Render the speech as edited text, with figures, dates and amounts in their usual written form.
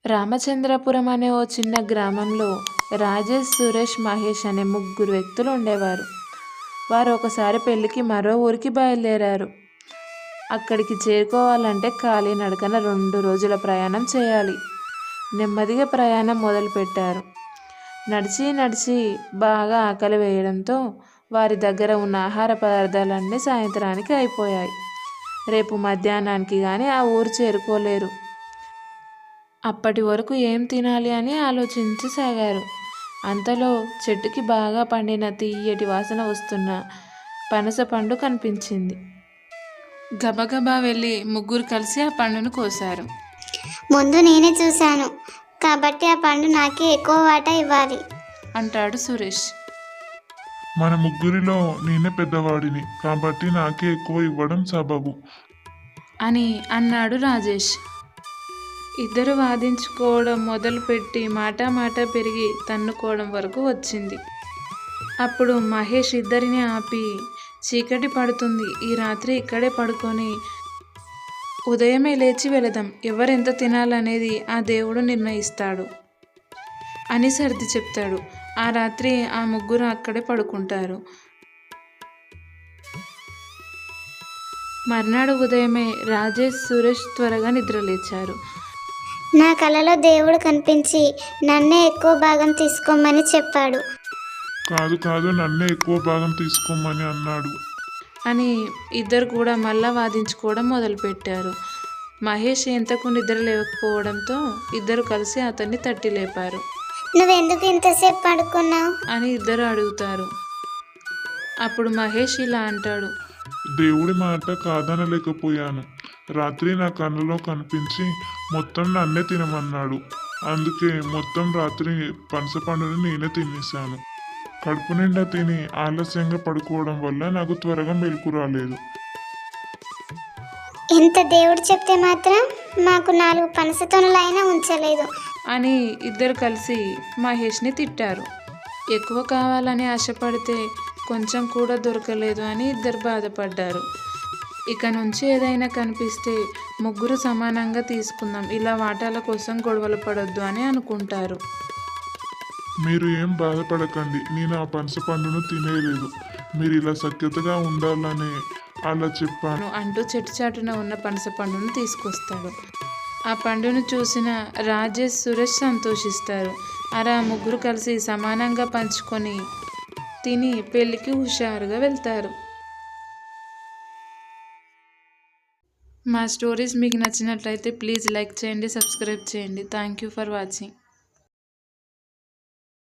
రామచంద్రపురం అనే ఓ చిన్న గ్రామంలో రాజేష్, సురేష్, మహేష్ అనే ముగ్గురు వ్యక్తులు ఉండేవారు. వారు ఒకసారి పెళ్లికి మరో ఊరికి బయలుదేరారు. అక్కడికి చేరుకోవాలంటే కాలినడకన 2 రోజుల ప్రయాణం చేయాలి. నెమ్మదిగా ప్రయాణం మొదలుపెట్టారు. నడిచి నడిచి బాగా ఆకలి వేయడంతో వారి దగ్గర ఉన్న ఆహార పదార్థాలన్నీ సాయంత్రానికి అయిపోయాయి. రేపు మధ్యాహ్నానికి కానీ ఆ ఊరు చేరుకోలేరు. అప్పటి వరకు ఏం తినాలి అని ఆలోచించసాగారు. అంతలో చెట్టుకి బాగా పండిన తీయటి వాసన వస్తున్న పనస పండు కనిపించింది. గబగబా వెళ్ళి ముగ్గురు కలిసి ఆ పండును కోశారు. ముందు నేనే చూశాను కాబట్టి ఆ పండు నాకే ఎక్కువ వాటా ఇవ్వాలి అంటాడు సురేష్. మన ముగ్గురిలో నేనే పెద్దవాడిని కాబట్టి నాకే ఎక్కువ ఇవ్వడం సబబు అని అన్నాడు రాజేష్. ఇద్దరు వాదించుకోవడం మొదలుపెట్టి మాట పెరిగి తన్నుకోవడం వరకు వచ్చింది. అప్పుడు మహేష్ ఇద్దరిని ఆపి, చీకటి పడుతుంది, ఈ రాత్రి ఇక్కడే పడుకొని ఉదయమే లేచి వెళదాం, ఎవరెంత తినాలనేది ఆ దేవుడు నిర్ణయిస్తాడు అని సర్ది చెప్తాడు. ఆ రాత్రి ఆ ముగ్గురు అక్కడే పడుకుంటారు. మర్నాడు ఉదయమే రాజేష్, సురేష్ త్వరగా నిద్రలేచారు. నా కలలో దేవుడు కనిపించి నన్నే ఎక్కువ భాగం తీసుకోమని చెప్పాడు. కాదు నన్నే ఎక్కువ భాగం తీసుకోమని అన్నాడు అని ఇద్దరు కూడా మళ్ళా వాదించుకోవడం మొదలుపెట్టారు. మహేష్ ఎంతకు నిద్ర లేకపోవడంతో ఇద్దరు కలిసి అతన్ని తట్టి లేపారు. నువ్వెందుకు ఇంతసేపు పడుకున్నావు అని ఇద్దరు అడుగుతారు. అప్పుడు మహేష్ ఇలా అంటాడు. దేవుడి మాట కాదనలేకపోయాను. రాత్రి నా కళ్ళలో కనిపించి మొత్తం నన్నే తినమన్నాడు. అందుకే మొత్తం రాత్రి పనస పండుని నేనే తినేశాను. కడుపు నిండా తిని ఆలస్యంగా పడుకోవడం వల్ల నాకు త్వరగా మెలకు రాలేదు. ఇంత దేవుడు చెప్తే మాత్రం మాకు 4 పనస తొనలైనా ఉంచలేదు అని ఇద్దరు కలిసి మహేష్ని తిట్టారు. ఎక్కువ కావాలని ఆశపడితే కొంచెం కూడా దొరకలేదు అని ఇద్దరు బాధపడ్డారు. ఇక నుంచి ఏదైనా కనిపిస్తే ముగ్గురు సమానంగా తీసుకుందాం, ఇలా వాటాల కోసం గొడవలు పడొద్దు అని అనుకుంటారు. మీరు ఏం బాధపడకండి, నేను ఆ పనస పండును తినేయలేదు. మీరు ఇలా సఖ్యతగా ఉండాలని అలా చెప్పాను అంటూ చెట్టు చాటున ఉన్న పనస పండును తీసుకొస్తాడు. ఆ పండును చూసిన రాజేష్, సురేష్ సంతోషిస్తారు. అలా ముగ్గురు కలిసి సమానంగా పంచుకొని తిని పెళ్ళికి హుషారుగా వెళ్తారు. మా స్టోరీస్ మీకు నచ్చినట్లయితే ప్లీజ్ లైక్ చేయండి, సబ్స్క్రైబ్ చేయండి. Thank you for watching.